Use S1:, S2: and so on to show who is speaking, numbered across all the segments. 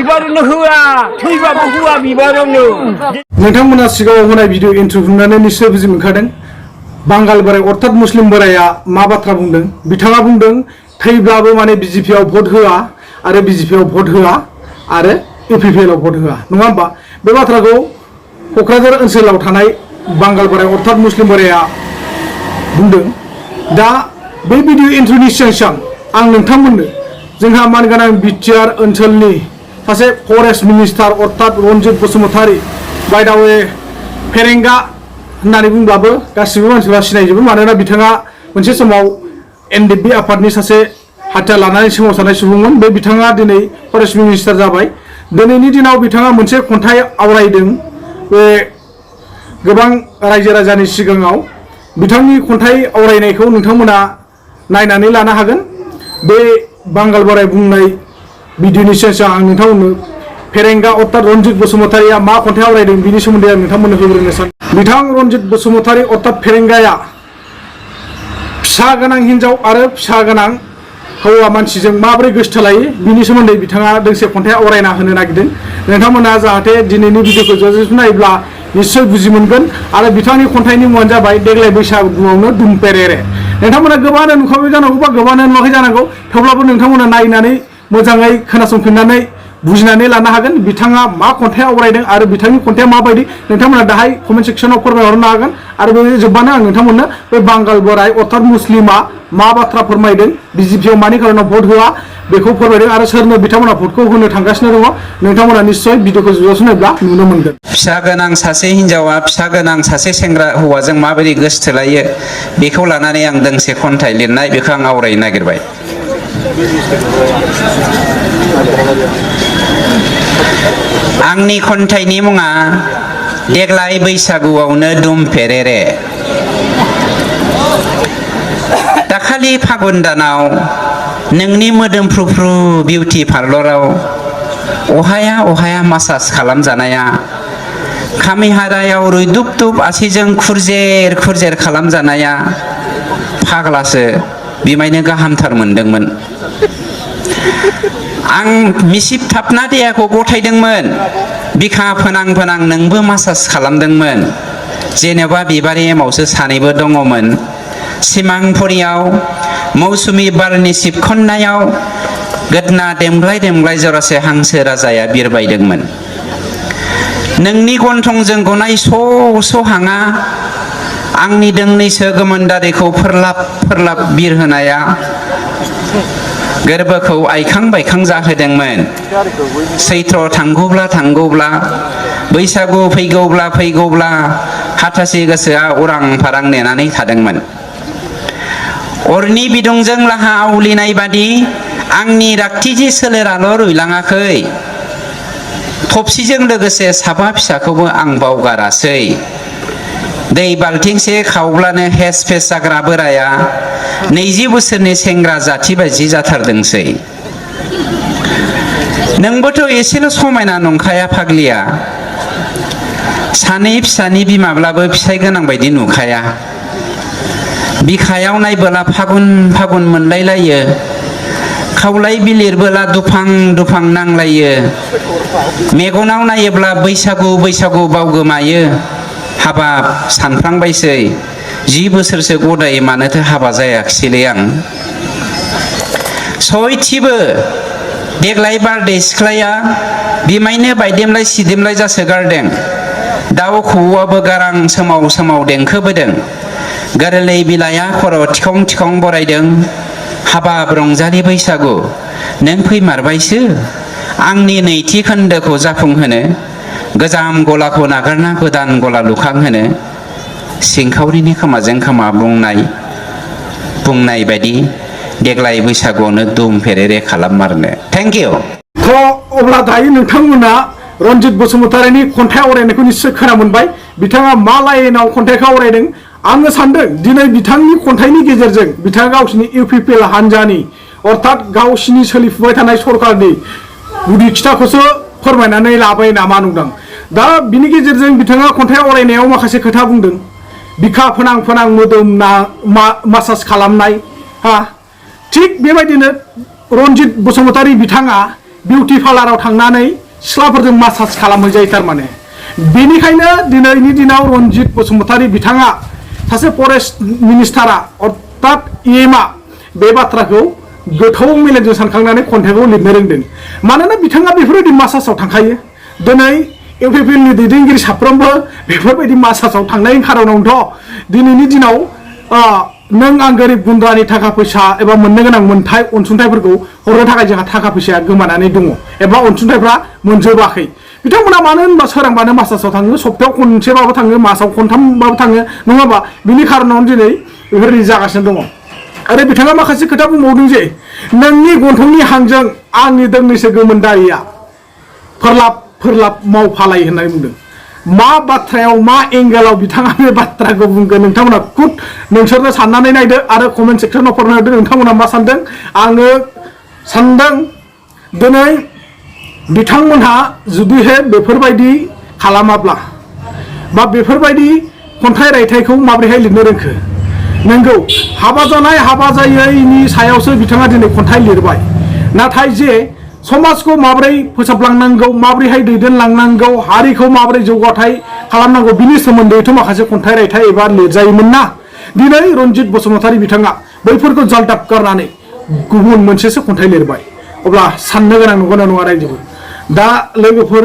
S1: बिबारनो होआ थैबाबो होआ बिबारनो
S2: नोंथांमोना सिगाङाव होनाय भिडिअ इन्ट्र' नुनानै निश्चय बुजि मोनखादों बांगाल बोराय अर्थात मुस्लिम बोराया मा बाथ्रा बुंदों बिथाङा बुंदों थैब्लाबो माने बिजेपिआव भट होआ आरो बिजेपिआव भट होआ आरो इउपिपिएल आव भट होआ नङा होमबा बे बाथ्राखौ क'क्राझार ओनसोलाव थानाय बांगाल बोराय अर्थात मुस्लिम बोराया बुंदों दा बे भिडिअ इन्ट्र'नि सिगां आं नोंथांमोननो जोंहा मानगोनां बिटिआर ओनसोलनि सासे फरेस्ट मिनिस्टार अर्थात रन्जित बसुमतारी बाय दा वे फेरेंगा होननानै बुंब्लाबो गासिबो मानसिफ्रा सिनायजोबो मानोना बिथाङा मोनसे समाव एनडिएफबि आफादनि सासे हाथियार लानानै सोमावसारनाय सुबुंमोन बे बिथाङा दिनै फरेस्ट मिनिस्टार जाबाय दिनैनि दिनाव बिथाङा मोनसे खन्थाइ आवरायदों बे गोबां रायजो राजानि सिगाङाव बिथांनि खन्थाइ आवरायनायखौ नोंथांमोना नायनानै लानो हागोन बे बांगाल बोराय बुंनाय भिडिअनि सिगां आं नोंथांमोननो फेरेंगा अर्थात रन्जित बसुमतारीया मा खन्थाइ आवरायदों बिनि सोमोन्दै आं नोंथांमोननो होग्रोनो सानो बिथां रन्जित बसुमतारी अर्थात फेरेंगाया फिसा गोनां हिन्जाव आरो फिसा गोनां हौवा मानसिजों माबोरै गोसथोलायो बिनि सोमोन्दै बिथाङा दोंसे खन्थाइ आवरायना होनो नागिरदों नोंथांमोना जाहाथे दिनैनि भिडिअखौ ज'ज नायोब्ला निश्चय बुजि मोनगोन आरो बिथांनि खन्थाइनि मुङानो जाबाय देग्लाय बैसागुआवनो दुमपेरेरे नोंथांमोना गोबाङानो नुखाबाय जानांगौ बा गोबाङानो नुवाखै जानांगौ थेवब्लाबो नोंथांमोना नायनानै मोजाङै खोनासंफिननानै बुजिनानै लानो हागोन बिथाङा मा खन्थाइ आवरायदों आरो बिथांनि खन्थाइया माबायदि नोंथांमोना दाहाय कमेन्ट सेक्सनाव फोरमायहरनो हागोन आरो बे जोबबानो आं नोंथांमोननो बे बांगाल बोराय अर्थात मुस्लिमा मा बाथ्रा फोरमायदों बिजेपिआव मानि खारनाव भट होआ बेखौ फोरमायदों आरो सोरनो बिथांमोना भटखौ होनो थांगासिनो दङ नोंथांमोना निश्चय भिडिअखौ ज'नायोब्ला नुनो मोनगोन
S3: फिसा गोनां सासे हिन्जावा फिसा गोनां सासे सेंग्रा हौवाजों माबोरै गोसथोलायो बेखौ लानानै आं दोंसे खन्थाइ लिरनाय बेखौ आं आवरायनो नागिरबाय आंनि खन्थाइनि मुङा देग्लाय बैसागुआवनो दुमपेरेरे दाखालि फागुन दानाव नोंनि मोदोमफ्रुफ्रु बिउटि पार्लराव अहाया अहाया मासाज खालामजानाया खामिहारायाव रुइदुब दुब आसिजों खुरजेर खुरजेर खालामजानाया फाग्लासो बिमायनो गाहामथार मोनदोंमोन आं मिसिबथाबना देहाखौ गथायदोंमोन बिखा फोनां फोनां नोंबो मासाज खालामदोंमोन जेनेबा बिबारि एमावसो सानैबो दङमोन सिमांफुरियाव मौसुमि बारनि सिबखन्नायाव गोदना देमग्लाय देमग्लाय जरासे हांसो राजाया बिरबायदोंमोन नोंनि गन्थंजों गनाय स' स' हाङा आंनि दोंनैसो गोमोन दारिखौ फोरलाब फोरलाब बिरहोनाया गोरबोखौ आइखां बायखां जाहोदोंमोन सैथ्र थांगौब्ला थांगौब्ला बैसागु फैगौब्ला फैगौब्ला हाथासि गोसोआ उरां फारां नेनानै थादोंमोन अरनि बिदुंजों लाहा आवलिनाय बादि आंनि रागथिजि सोलेराल' रुइलाङाखै थबसिजों लोगोसे साबा फिसाखौबो आं बावगारासै दै बाल्थिंसे खावब्लानो हेस फेस जाग्रा बोराया 20 बोसोरनि सेंग्रा जाथि बायदि जाथारदोंसै नोंबोथ' एसेल' समायना नंखाया फाग्लिया सानै फिसानि बिमाब्लाबो फिसाइ गोनां बायदि नुखाया बिखायाव नायबोला फागुन फागुन मोनलायलायो खावलाय बिलिरबोला दुफां दुफां नांलायो मेगनाव नायोब्ला बैसागु बैसागु बावगोमायो हाबाब सानफ्रांबायसै 10 बोसोरसो गदाय मानोथो हाबा जायाखिसैलै आं सयथिबो देग्लाय बारदै सिख्लाया बिमायनो बायदेमलाय सिदेमलाय जासोगारदों दाउ खौवौआबो गारां सोमाव सोमाव देंखोबोदों गोरलै बिलाइया खर' थिखं थिखं बरायदों हाबाब रंजालि बैसागु नों फैमारबायसो आंनि नैथि खोन्दोखौ जाफुंहोनो गोजाम गलाखौ नागारना गोदान गला लुखांहोनो सिंखावरिनि खोमाजों खोमा बुंनाय बायदि देग्लाय बैसागुआवनो दुमपेरेरे खालाममारनो थेंक इउ
S2: थ' अब्ला दायो नोंथांमोना रन्जित बसुमतारीनि खन्थाइ आवरायनायखौ निश्चय खोनामोनबाय बिथाङा मा लाइनाव खन्थाइखौ आवरायदों आङो सानदों दिनै बिथांनि खन्थाइनि गेजेरजों बिथाङा गावसिनि इउपिपिएल हान्जानि अर्थात गावसिनि सोलिफुबाय थानाय सरकारनि गुदि खिथाखौसो फोरमायनानै लाबाय नामा नुदों दा बिनि गेजेरजों बिथाङा खन्थाइ आवरायनायाव माखासे खोथा बुंदों बिखा फोनां फोनां मोदोम मासाज खालामनाय हा थिग बेबायदिनो रन्जित बसुमतारी बिथाङा बिउटि पार्लाराव थांनानै सिख्लाफोरजों मासाज खालामहैजायो थारमाने बेनिखायनो दिनैनि दिनाव रनजित बसुमतारी बिथाङा सासे फरेस्ट मिनिस्टारा अर्थात इएमआ बे बाथ्राखौ गोथौ मेलेमजों सानखांनानै खन्थाइखौ लिरनो रोंदों मानोना बिथाङा बेफोरबायदि मासाजाव थांखायो दिनै इउपिपिएलनि दैदेनगिरि साफ्रोमबो बेफोरबायदि मासाजाव थांनायनि खारनावनोथ' दिनैनि दिनाव नों आं गोरिब गुन्द्रानि थाखा फैसा एबा मोननो गोनां मोनथाय अनसुंथाइफोरखौ हरनो थाखाय जोंहा थाखा फैसाया गोमानानै दङ एबा अनसुंथाइफ्रा मोनजोबाखै बिथांमोना मानो होनबा सोरांबानो मासाजाव थाङो सप्तायाव खनसेबाबो थाङो मासाव खनथामबाबो थाङो नङाबा बिनि खारनावनो दिनै बेफोरबायदि जागासिनो दङ आरो बिथाङा माखासे खोथा बुंबावदों जे नोंनि गन्थंनि हांजों आंनि दोंनैसो गोमोन दारिया फोरलाब फोरलाब मावफालाय होननानै बुंदों मा बाथ्रायाव मा एंगेलाव बिथाङा बे बाथ्राखौ बुंगोन नोंथांमोना खुद नोंसोरनो साननानै नायदो आरो कमेन्ट सेक्सनाव फरायना होदो नोंथांमोना मा सानदों आङो सानदों दिनै बिथांमोनहा जुदिहे बेफोरबायदि खालामाब्ला बा बेफोरबायदि खन्थाइ रायथाइखौ माबोरैहाय लिरनो रोंखो नंगौ हाबा जानाय हाबा जायैनि सायावसो बिथाङा दिनै खन्थाइ लिरबाय नाथाय जे समाजखौ माबोरै फोसाबलांनांगौ माबोरैहाय दैदेनलांनांगौ हारिखौ माबोरै जौगाथाय खालामनांगौ बिनि सोमोन्दैथ' माखासे खन्थाइ रायथाइ एबा लिरजायोमोन ना दिनै रनजित बसुमतारी बिथाङा बैफोरखौ जालदाब गारनानै गुबुन मोनसेसो खन्थाइ लिरबाय अब्ला साननो गोनां नंगौना नङा रायजोफोर दा लोगोफोर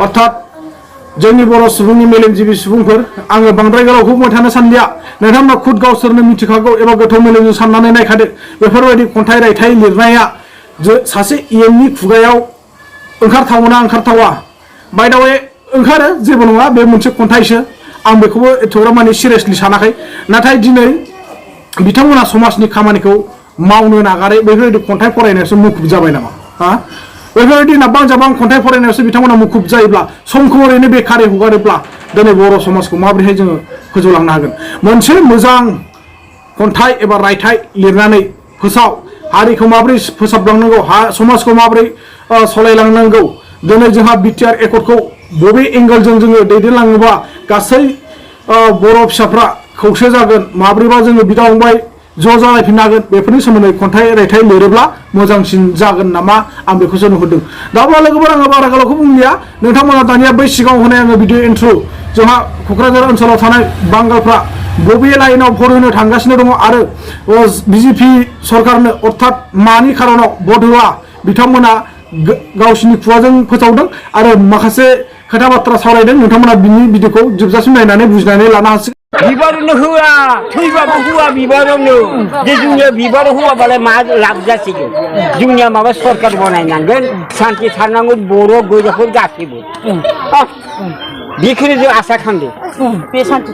S2: अर्थात जोंनि बर' सुबुंनि मेलेमजिबि सुबुंफोर आङो बांद्राय गोलावखौ बुंबाय थानो सानलिया नोंथांमोना खुद गावसोरनो मिथिखागौ एबा गोथौ मेलेमजों साननानै नायखादो बेफोरबायदि खन्थाइ रायथाइ लिरनाया सासे इएमनि खुगायाव ओंखारथावना ओंखारथावा बायदावे ओंखारो जेबो नङा बे मोनसे खन्थाइसो आं बेखौबो एथ'ग्राब माने सिरियासलि सानाखै नाथाय दिनै बिथांमोना समाजनि खामानिखौ मावनो नागारै बेफोरबायदि खन्थाइ फरायनायावसो मुखुब जाबाय नामा हा बेफोरबायदि नाबां जाबां खन्थाइ फरायनायावसो बिथांमोना मुखुब जायोब्ला समखौ ओरैनो बेखारै हगारोब्ला दिनै बर' समाजखौ माबोरैहाय जोङो फोजौलांनो हागोन मोनसे मोजां खन्थाइ एबा रायथाइ लिरनानै फोसाव हारिखौ माबोरै फोसाबलांनांगौ समाजखौ माबोरै सालायलांनांगौ दिनै जोंहा बिटिआर एकर्डखौ बबे एंगेलजों जोङो दैदेनलाङोबा गासै बर' फिसाफ्रा खौसे जागोन माबोरैबा जोङो बिदा फंबाय ज' जालायफिननो हागोन बेफोरनि सोमोन्दै खन्थाइ रायथाइ लिरोब्ला मोजांसिन जागोन नामा आं बेखौसो नुहुरदों दा अब्ला लोगोफोर आङो बारा गोलावखौ बुंलिया नोंथांमोना दानिया बै सिगाङाव होनाय आङो भिडिअ इन्ट्र जोंहा क'क्राझार ओनसोलाव थानाय बांगालफ्रा बबे लाइनाव भट होनो थांगासिनो दङ आरो बिजेपि सरकारनो अर्थात मानि खारनाव भट होआ बिथांमोना गावसिनि खुगाजों फोसावदों आरो माखासे खोथा बाथ्रा सावरायदों नोंथांमोना बिनि भिडिअखौ जोबजासिम नायनानै बुजिनानै लानो हासिगोन
S1: बिबारनो होआ थैबाबो होआ बिबारावनो जे जोंनिया बिबार होआबालाय मा लाब जासिगोन जोंनिया माबा सरकार बनायनांगोन सान्थि थानांगौ बर' गोजाफोर गासैबो बेखौनो जों आसा खालामदों
S4: बे सान्थि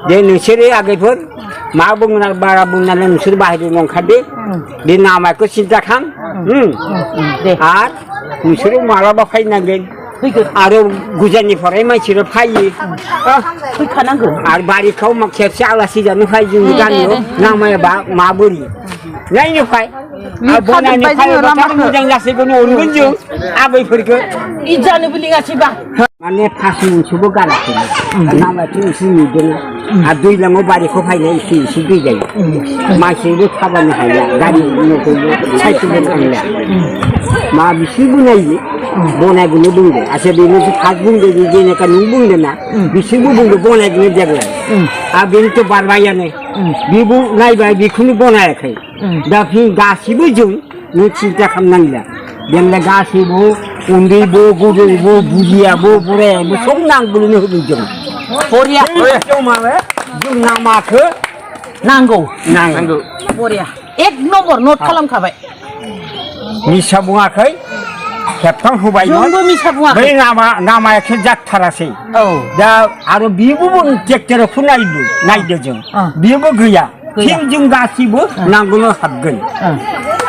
S1: दे नोंसोरो आगैफोर मा बुंना बारा बुंनानै नोंसोर बाहेरायाव ओंखारदो बे नामाखौ सिन्था खालाम आरो नोंसोरो मालाबा फैनांगोन आरो गोजाननिफ्राय मानसिफोरा फैयो
S4: फैखानांगौ
S1: आरो बारिखौ खेबसे आलासि जानो फै जोंनि गामियाव नामाया माबोरै नायनो फै बनायनो फैयोबाथाय मोजां जासिगोन अनगोन जों आबैफोरखौ
S4: इजानोबो लिङासैबा
S1: माने फास मोनसेबो गाराखै नामायाथ' एसे नुदों आरो दैज्लाङाव बारिखौ फैनाय एसे एसे दै जायो मानसिबो थाबायनो हाया गारि मथरबो साइकेलबो थांला मा बिसोर बनायो बनायगोनो बुंदों आच्ছা बेनो फार्स्ट बुंदों जेनेका नों बुंदों ना बिसोरबो बुंदों बनायगोनो देग्लाय आरो बेनोथ' बारबायानो बेबो नायबाय बेखौनो बनायाखै दा गासिबो जों नों सिन्था खालामनांला देग्लाय गासैबो उन्दैबो गोदोरबो बुरियाबो बोरायाबो सब नांगौनो होदों जों
S4: बरिया
S1: जों नामाखौ
S4: नांगौ
S1: नांगौ
S4: बरिया एक नम्बर नट खालामखाबाय
S1: मिसा बुङाखै खेबथाम होबायमोन
S4: जोंबो मिसा बुङाखै
S1: बै नामायाखै जाथारासै दा आरो बेबो ट्रेक्टरखौ नायदो जों बेबो गैया थिग जों गासिबो नांगौनो हाबगोन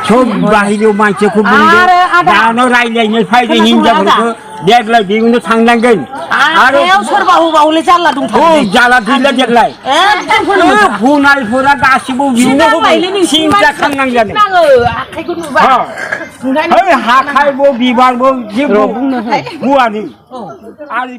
S1: सब बाहेरायाव मानसिखौ बुंदों दानो रायज्लायनो फैदों हिनजावफोरखौ देग्लाय बेयावनो थांनांगोन आरो
S4: सोरबा होबा हले जारला दंथारो
S1: जाला गैला देग्लाय हुनायफोरा गासिबो बेयावनो सिन्था खालामनांगोन
S4: आखाइखौ नुबा
S1: हाखायबो बिबारबो जेबो होआनो आरो